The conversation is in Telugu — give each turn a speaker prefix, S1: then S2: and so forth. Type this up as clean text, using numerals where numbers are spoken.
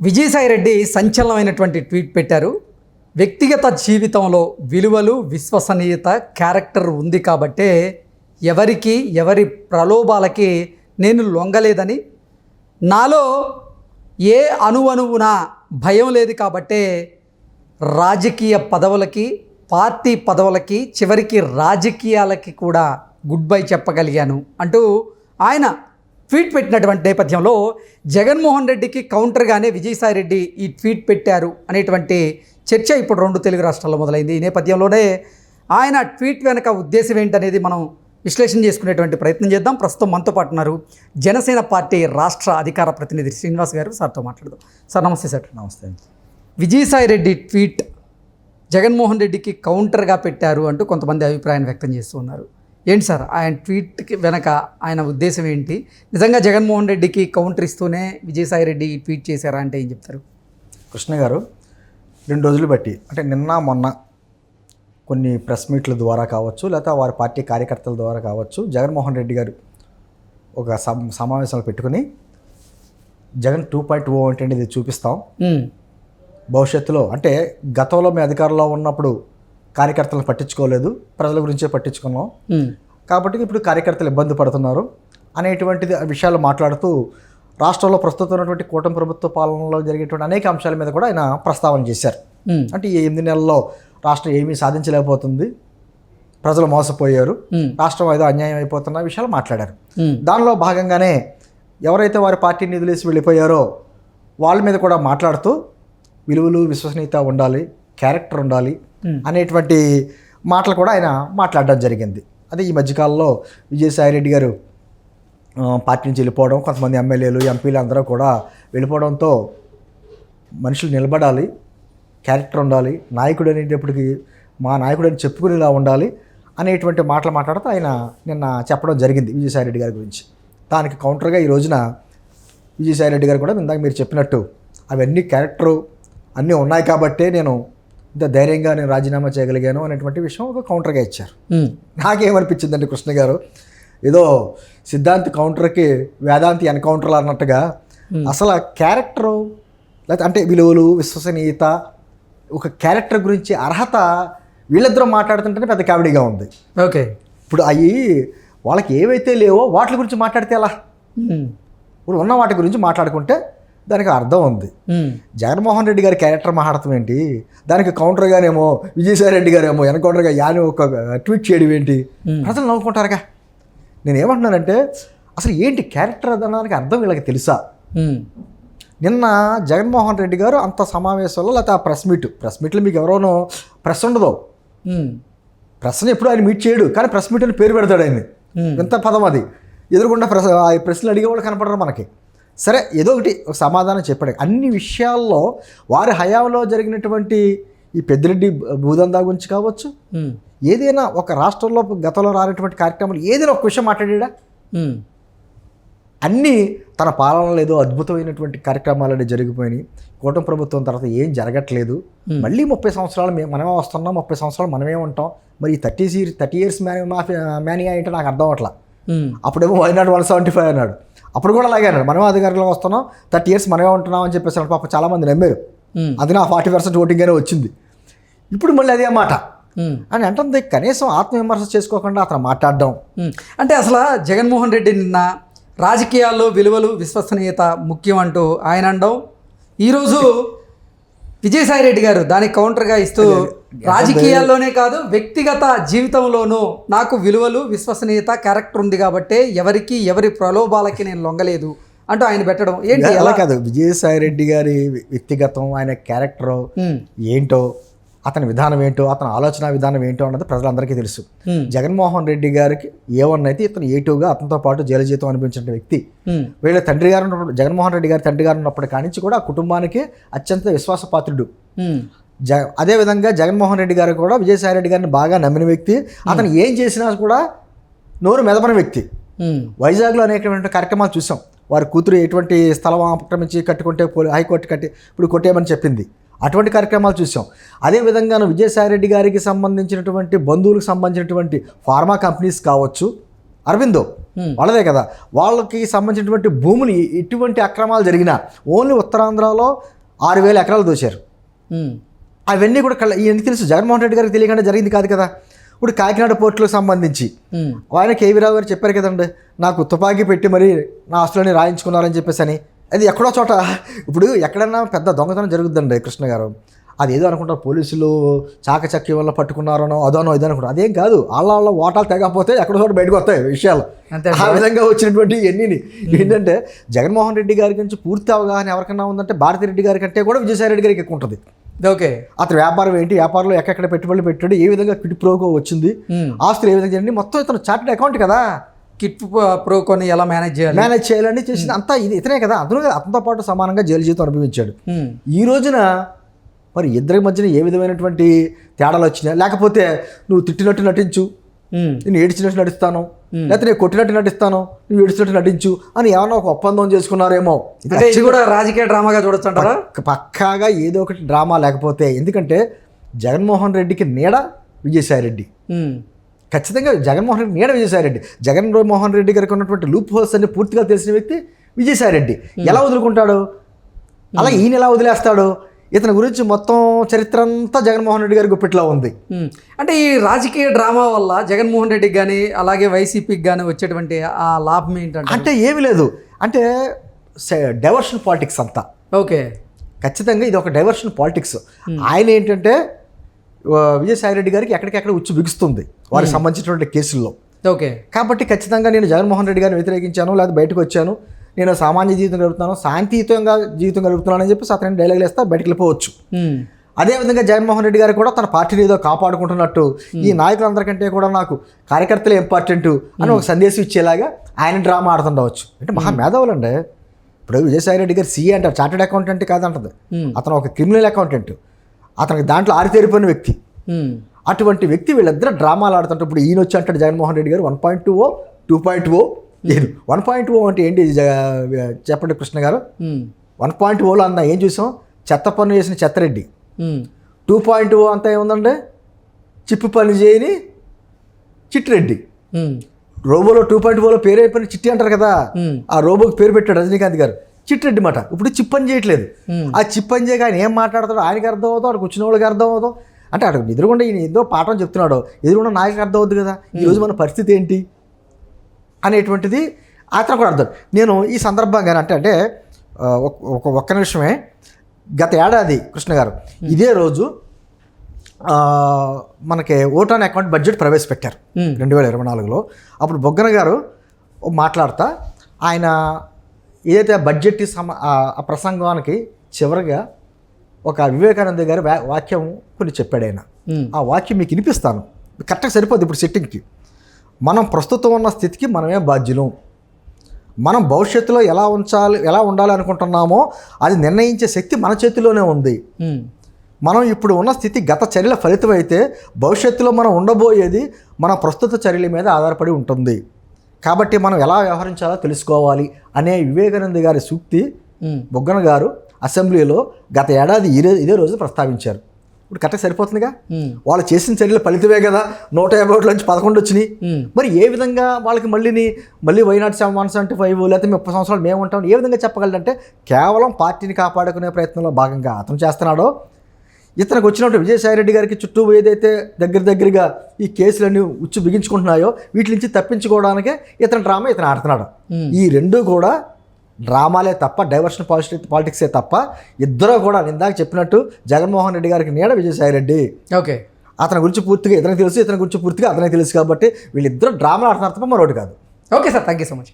S1: విజయసాయిరెడ్డి సంచలనమైనటువంటి ట్వీట్ పెట్టారు. వ్యక్తిగత జీవితంలో విలువలు, విశ్వసనీయత, క్యారెక్టర్ ఉంది కాబట్టే ఎవరి ప్రలోభాలకి నేను లొంగలేదని, నాలో ఏ అణువణువున భయం లేదు కాబట్టే రాజకీయ పదవులకి, పార్టీ పదవులకి, చివరికి రాజకీయాలకి కూడా గుడ్ బై చెప్పగలిగాను అంటూ ఆయన ట్వీట్ పెట్టినటువంటి నేపథ్యంలో జగన్మోహన్ రెడ్డికి కౌంటర్గానే విజయసాయిరెడ్డి ఈ ట్వీట్ పెట్టారు అనేటువంటి చర్చ ఇప్పుడు 2 తెలుగు రాష్ట్రాల్లో మొదలైంది. ఈ నేపథ్యంలోనే ఆయన ట్వీట్ వెనక ఉద్దేశం ఏంటనేది మనం విశ్లేషణ చేసుకునేటువంటి ప్రయత్నం చేద్దాం. ప్రస్తుతం మనతో పాటు ఉన్నారు జనసేన పార్టీ రాష్ట్ర అధికార ప్రతినిధి శ్రీనివాస్ గారు. సార్తో మాట్లాడదాం. సార్ నమస్తే. సార్
S2: నమస్తే.
S1: విజయసాయిరెడ్డి ట్వీట్ జగన్మోహన్ రెడ్డికి కౌంటర్గా పెట్టారు అంటూ కొంతమంది అభిప్రాయాన్ని వ్యక్తం చేస్తూ ఉన్నారు. ఏంటి సార్ ఆయన ట్వీట్కి వెనక ఆయన ఉద్దేశం ఏంటి? నిజంగా జగన్మోహన్ రెడ్డికి కౌంటర్ ఇస్తూనే విజయసాయిరెడ్డి ట్వీట్ చేశారా అంటే ఏం చెప్తారు?
S2: కృష్ణ గారు, 2 రోజులు బట్టి అంటే నిన్న మొన్న కొన్ని ప్రెస్ మీట్ల ద్వారా కావచ్చు, లేకపోతే వారి పార్టీ కార్యకర్తల ద్వారా కావచ్చు, జగన్మోహన్ రెడ్డి గారు ఒక సమావేశాలు పెట్టుకుని జగన్ 2.0 అంటే ఇది చూపిస్తాం, భవిష్యత్తులో అంటే గతంలో మేము అధికారంలో ఉన్నప్పుడు కార్యకర్తలను పట్టించుకోలేదు, ప్రజల గురించే పట్టించుకున్నాం కాబట్టి ఇప్పుడు కార్యకర్తలు ఇబ్బంది పడుతున్నారు అనేటువంటిది విషయాలు మాట్లాడుతూ రాష్ట్రంలో ప్రస్తుతం ఉన్నటువంటి కూటమి ప్రభుత్వ పాలనలో జరిగేటువంటి అనేక అంశాల మీద కూడా ఆయన ప్రస్తావన చేశారు. అంటే ఈ 8 నెలల్లో రాష్ట్రం ఏమీ సాధించలేకపోతుంది, ప్రజలు మోసపోయారు, రాష్ట్రం ఏదో అన్యాయం అయిపోతున్న విషయాలు మాట్లాడారు. దానిలో భాగంగానే ఎవరైతే వారి పార్టీని నిధులేసి వెళ్ళిపోయారో వాళ్ళ మీద కూడా మాట్లాడుతూ విలువలు, విశ్వసనీయత ఉండాలి, క్యారెక్టర్ ఉండాలి అనేటువంటి మాటలు కూడా ఆయన మాట్లాడడం జరిగింది. అదే ఈ మధ్యకాలంలో విజయసాయిరెడ్డి గారు పార్టీ నుంచి వెళ్ళిపోవడం, కొంతమంది ఎమ్మెల్యేలు, ఎంపీలు అందరూ కూడా వెళ్ళిపోవడంతో మనుషులు నిలబడాలి, క్యారెక్టర్ ఉండాలి, నాయకుడు అనేటప్పటికి మా నాయకుడు అని చెప్పుకునేలా ఉండాలి అనేటువంటి మాటలు మాట్లాడుతూ ఆయన నిన్న చెప్పడం జరిగింది విజయసాయిరెడ్డి గారి గురించి. దానికి కౌంటర్గా ఈ రోజున విజయసాయిరెడ్డి గారు కూడా ఇందాక మీరు చెప్పినట్టు అవన్నీ క్యారెక్టరు అన్నీ ఉన్నాయి కాబట్టే నేను ఇంత ధైర్యంగా నేను రాజీనామా చేయగలిగాను అనేటువంటి విషయం ఒక కౌంటర్గా ఇచ్చారు. నాకేమనిపించిందండి కృష్ణ గారు, ఏదో సిద్ధాంతి కౌంటర్కి వేదాంతి ఎన్కౌంటర్లు అన్నట్టుగా అసలు ఆ క్యారెక్టరు లేకపోతే అంటే విలువలు, విశ్వసనీయత, ఒక క్యారెక్టర్ గురించి అర్హత వీళ్ళిద్దరూ మాట్లాడుతుంటేనే పెద్ద కామెడీగా ఉంది.
S1: ఓకే,
S2: ఇప్పుడు అవి వాళ్ళకి ఏవైతే లేవో వాటి గురించి మాట్లాడితే ఎలా? ఇప్పుడు ఉన్న వాటి గురించి మాట్లాడుకుంటే దానికి అర్థం ఉంది. జగన్మోహన్ రెడ్డి గారి క్యారెక్టర్ మాట్లాడటం ఏంటి, దానికి కౌంటర్గానేమో విజయసాయిరెడ్డి గారేమో ఎన్కౌంటర్గా యాని ఒక ట్వీట్ చేయడం ఏంటి? ప్రజలు నవ్వుకుంటారుగా. నేనేమంటున్నానంటే అసలు ఏంటి క్యారెక్టర్ అనడానికి అర్థం వీళ్ళకి తెలుసా? నిన్న జగన్మోహన్ రెడ్డి గారు అంత సమావేశంలో లేకపోతే ఆ ప్రెస్ మీట్లో మీకు ఎవరోనో ప్రెస్ ఉండదు, ప్రెస్ని ఎప్పుడు ఆయన మీట్ చేయడు, కానీ ప్రెస్ మీట్ అని పేరు పెడతాడు ఆయన. ఎంత పదం అది, ఎదురుకుండా ప్రశ్నలు అడిగేవాళ్ళు కనపడరు మనకి. సరే, ఏదో ఒకటి ఒక సమాధానం చెప్పాడు. అన్ని విషయాల్లో వారి హయాంలో జరిగినటువంటి ఈ పెద్దిరెడ్డి భూదందా గురించి కావచ్చు, ఏదైనా ఒక రాష్ట్రంలో గతంలో రానటువంటి కార్యక్రమాలు ఏదైనా ఒక విషయం మాట్లాడా? అన్నీ తన పాలనలో ఏదో అద్భుతమైనటువంటి కార్యక్రమాలన్నీ జరిగిపోయినాయి, కూటమి ప్రభుత్వం తర్వాత ఏం జరగట్లేదు, మళ్ళీ 30 సంవత్సరాలు మనమే వస్తున్నాం, 30 సంవత్సరాలు మనమే ఉంటాం. మరి 30 years మ్యానియా ఏంటో నాకు అర్థం అవట్లా. అప్పుడేమో వైనాడు 175 అన్నాడు, అప్పుడు కూడా అలాగే అన్నాడు, మనమే అధికారంలో వస్తున్నాం, 30 years మనమే ఉంటున్నాం అని చెప్పేసి పాప చాలామంది నమ్మారు. అది నా 40% ఓటింగ్ అనే వచ్చింది. ఇప్పుడు మళ్ళీ అదే మాట అని అంటే కనీసం ఆత్మవిమర్శ చేసుకోకుండా అతను మాట్లాడడం
S1: అంటే అసలు జగన్మోహన్ రెడ్డి నిన్న రాజకీయాల్లో విలువలు, విశ్వసనీయత ముఖ్యం అంటూ ఆయన అనడం, ఈరోజు విజయసాయిరెడ్డి గారు దానికి కౌంటర్గా ఇస్తూ రాజకీయాల్లోనే కాదు వ్యక్తిగత జీవితంలోనూ నాకు విలువలు, విశ్వసనీయత, క్యారెక్టర్ ఉంది కాబట్టి ఎవరి ప్రలోభాలకి నేను లొంగలేదు అంటూ ఆయన పెట్టడం ఏంటి?
S2: అలా కాదు, విజయసాయిరెడ్డి గారి వ్యక్తిగతం, ఆయన క్యారెక్టర్ ఏంటో, అతని విధానం ఏంటో, అతని ఆలోచన విధానం ఏంటో అన్నది ప్రజలందరికీ తెలుసు. జగన్మోహన్ రెడ్డి గారికి A1 అయితే ఇతను A2గా అతనితో పాటు జైలు జీతం అనిపించిన వ్యక్తి. వీళ్ళ తండ్రి గారు ఉన్నప్పుడు, జగన్మోహన్ రెడ్డి గారి తండ్రి గారు ఉన్నప్పటి కానించి కూడా ఆ కుటుంబానికి అత్యంత విశ్వాసపాత్రుడు. అదేవిధంగా జగన్మోహన్ రెడ్డి గారు కూడా విజయసాయిరెడ్డి గారిని బాగా నమ్మిన వ్యక్తి. అతను ఏం చేసినా కూడా నోరు మెదపని వ్యక్తి. వైజాగ్లో అనేకమైన కార్యక్రమాలు చూసాం. వారి కూతురు ఎటువంటి స్థలం ఆక్రమించి కట్టుకుంటే హైకోర్టు కట్టి ఇప్పుడు కొట్టేయమని చెప్పింది, అటువంటి కార్యక్రమాలు చూసాం. అదేవిధంగా విజయసాయిరెడ్డి గారికి సంబంధించినటువంటి బంధువులకు సంబంధించినటువంటి ఫార్మా కంపెనీస్ కావచ్చు, అరవిందో వాళ్ళదే కదా, వాళ్ళకి సంబంధించినటువంటి భూములు ఎటువంటి అక్రమాలు జరిగినా ఓన్లీ ఉత్తరాంధ్రలో 6,000 ఎకరాలు దోశారు. అవన్నీ కూడా ఇవన్నీ తెలుసు, జగన్మోహన్ రెడ్డి గారికి తెలియకుండా జరిగింది కాదు కదా. ఇప్పుడు కాకినాడ పోర్టులకు సంబంధించి ఆయన కేవీ రావు గారు చెప్పారు కదండి, నాకు తుపాకీ పెట్టి మరి నా ఆస్తులని రాయించుకున్నారని చెప్పేసి అని. అది ఎక్కడో చోట ఇప్పుడు ఎక్కడన్నా పెద్ద దొంగతనం జరుగుద్దండి కృష్ణ గారు, అదేదో అనుకుంటారు పోలీసులు చాకచక్యం వల్ల పట్టుకున్నారనో అదోనో ఇదో అనుకుంటారు. అదేం కాదు, వాళ్ళ ఓటాలు తెగకపోతే ఎక్కడో చోట బయటకు వస్తాయి విషయాలు. ఆ విధంగా వచ్చినటువంటి ఎన్ని ఏంటంటే జగన్మోహన్ రెడ్డి గారి గురించి పూర్తి అవగాహన ఎవరికైనా ఉందంటే భారతిరెడ్డి గారి కంటే కూడా విజయసాయి రెడ్డి గారికి ఎక్కువ ఉంటుంది.
S1: ఓకే,
S2: అతను వ్యాపారం ఏంటి, వ్యాపారంలో ఎక్కడ పెట్టుబడులు పెట్టాడు, ఏ విధంగా క్విట్ ప్రోకో వచ్చింది, ఆస్తులు ఏ విధంగా చేయండి, మొత్తం ఇతను చార్టెడ్ అకౌంట్ కదా,
S1: కిట్ ప్రోకోని ఎలా మేనేజ్
S2: చేయాలని చేసింది అంతా ఇది ఇతనే కదా. అతనితో పాటు సమానంగా జైలు జీవితం అనుభవించాడు. ఈ రోజున మరి ఇద్దరి మధ్యన ఏ విధమైనటువంటి తేడాలు వచ్చినాయి, లేకపోతే నువ్వు తిట్టినట్టు నటించు, నేను ఏడ్చినట్టు నటిస్తాను, లేకపోతే నేను కొట్టినట్టు నటిస్తాను, నువ్వు ఏడ్చినట్టు నటించు అని ఏమన్నా ఒక ఒప్పందం చేసుకున్నారేమో.
S1: ఇది కూడా రాజకీయ డ్రామాగా చూడొచ్చు అంటారా?
S2: పక్కాగా ఏదో ఒకటి డ్రామా. లేకపోతే ఎందుకంటే జగన్మోహన్ రెడ్డికి నీడ విజయసాయి రెడ్డి, ఖచ్చితంగా జగన్మోహన్ రెడ్డి నీడ విజయసాయి రెడ్డి. జగన్మోహన్ రెడ్డి గారికి ఉన్నటువంటి లూప్ హోల్స్ అన్ని పూర్తిగా తెలిసిన వ్యక్తి విజయసాయి రెడ్డి. ఎలా వదులుకుంటాడు, అలాగే ఈయన ఎలా వదిలేస్తాడు, ఇతని గురించి మొత్తం చరిత్ర అంతా జగన్మోహన్ రెడ్డి గారి గుప్పిట్లో ఉంది.
S1: అంటే ఈ రాజకీయ డ్రామా వల్ల జగన్మోహన్ రెడ్డికి కానీ అలాగే వైసీపీకి కానీ వచ్చేటువంటి ఆ లాభం ఏంటంటే
S2: అంటే ఏమీ లేదు, అంటే డైవర్షన్ పాలిటిక్స్ అంతా.
S1: ఓకే,
S2: ఖచ్చితంగా ఇది ఒక డైవర్షన్ పాలిటిక్స్. ఆయన ఏంటంటే విజయసాయి రెడ్డి గారికి ఎక్కడికెక్కడ ఉచ్చు బిగుస్తుంది వారికి సంబంధించినటువంటి కేసుల్లో.
S1: ఓకే,
S2: కాబట్టి ఖచ్చితంగా నేను జగన్మోహన్ రెడ్డి గారిని వ్యతిరేకించాను, లేదా బయటకు వచ్చాను, నేను సామాన్య జీవితం గడుపుతున్నాను, శాంతియుతంగా జీవితం గడుపుతున్నాను అని చెప్పి అతని డైలాగులు వేస్తే బయటకు వెళ్ళిపోవచ్చు. అదేవిధంగా జగన్మోహన్ రెడ్డి గారు కూడా తన పార్టీని ఏదో కాపాడుకుంటున్నట్టు, ఈ నాయకులందరికంటే కూడా నాకు కార్యకర్తలు ఇంపార్టెంట్ అని ఒక సందేశం ఇచ్చేలాగా ఆయన డ్రామా ఆడుతుండవచ్చు. అంటే మహా మేధావులండి. ఇప్పుడు విజయసాయి రెడ్డి గారు సీఏ అంటారు, చార్టెడ్ అకౌంటెంట్ కాదంటది, అతను ఒక క్రిమినల్ అకౌంటెంట్, అతనికి దాంట్లో ఆరితేరిపోయిన వ్యక్తి. అటువంటి వ్యక్తి వీళ్ళిద్దరు డ్రామాలు ఆడుతుంటే ఇప్పుడు ఈయన వచ్చి అంటాడు జగన్మోహన్ రెడ్డి గారు 1.2 2.0 లేదు. 1.0 అంటే ఏంటి చెప్పండి కృష్ణ గారు? 1.0లో అంతా ఏం చూసాం, చెత్త పన్ను చేసిన చెత్తరెడ్డి. 2.0 అంతా ఏముందంటే చిప్పు పని చేయని చిట్టిరెడ్డి. రోబోలో 2.0లో పేరు అయిపోయిన చిట్టి అంటారు కదా, ఆ రోబోకి పేరు పెట్టాడు రజనీకాంత్ గారు, చిట్టిరెడ్డి మాట. ఇప్పుడు చిప్ పని చేయట్లేదు. ఆ చిప్ పని చేయక ఆయన ఏం మాట్లాడతాడో ఆయనకి అర్థం అవుతాం, అక్కడ కూర్చున్న వాళ్ళకి అర్థం అవుతాం. అంటే అక్కడ ఎదురుగుండా ఈయన ఏదో పాఠం చెప్తున్నాడో ఎదురుగుండా నాయకులకు అర్థం అవుతుంది కదా, ఈరోజు మన పరిస్థితి ఏంటి అనేటువంటిది అతను కూడా అర్థం. నేను ఈ సందర్భంగా అంటే ఒక్క నిమిషమే, గత ఏడాది కృష్ణ గారు ఇదే రోజు మనకి ఓట్ ఆన్ అకౌంట్ బడ్జెట్ ప్రవేశపెట్టారు 2024లో. అప్పుడు బొగ్గన గారు మాట్లాడతా ఆయన ఏదైతే బడ్జెట్ ఆ ప్రసంగానికి చివరిగా ఒక వివేకానంద గారి వాక్యం కొన్ని చెప్పాడు ఆయన. ఆ వాక్యం మీకు వినిపిస్తాను, కరెక్ట్గా సరిపోద్ది ఇప్పుడు సెట్టింగ్కి. మనం ప్రస్తుతం ఉన్న స్థితికి మనమే బాధ్యులం. మనం భవిష్యత్తులో ఎలా ఉండాలి అనుకుంటున్నామో అది నిర్ణయించే శక్తి మన చేతిలోనే ఉంది. మనం ఇప్పుడు ఉన్న స్థితి గత చర్యల ఫలితం అయితే భవిష్యత్తులో మనం ఉండబోయేది మన ప్రస్తుత చర్యల మీద ఆధారపడి ఉంటుంది. కాబట్టి మనం ఎలా వ్యవహరించాలో తెలుసుకోవాలి అనే వివేకానంద గారి సూక్తి బొగ్గన గారు అసెంబ్లీలో గత ఏడాది ఇదే రోజు ప్రస్తావించారు. ఇప్పుడు కరెక్ట్గా సరిపోతుందిగా, వాళ్ళు చేసిన చర్యల ఫలితమే కదా 150 ఓట్ల నుంచి 11 వచ్చినాయి. మరి ఏ విధంగా వాళ్ళకి మళ్ళీ వైనాట్ 175 లేకపోతే 30 సంవత్సరాలు మేము ఉంటాం ఏ విధంగా చెప్పగలంటే కేవలం పార్టీని కాపాడుకునే ప్రయత్నంలో భాగంగా అతను చేస్తున్నాడో. ఇతనికి వచ్చినట్టు విజయసాయి రెడ్డి గారికి చుట్టూ ఏదైతే దగ్గరగా ఈ కేసులన్నీ ఉచ్చు బిగించుకుంటున్నాయో వీటి నుంచి తప్పించుకోవడానికే ఇతను డ్రామా ఇతను ఆడుతున్నాడు. ఈ రెండు కూడా డ్రామాలే తప్ప డైవర్షన్ పాలిటిక్సే తప్ప ఇద్దరు కూడా ఇందాక చెప్పినట్టు జగన్మోహన్ రెడ్డి గారికి నీడ విజయసాయి రెడ్డి.
S1: ఓకే,
S2: అతని గురించి పూర్తిగా ఇతనికి తెలుసు, ఇతని గురించి పూర్తిగా అతనికి తెలుసు. కాబట్టి వీళ్ళిద్దరు డ్రామాలు ఆడుతున్నారు తప్ప మరొకటి కాదు.
S1: Okay sir, thank you so much.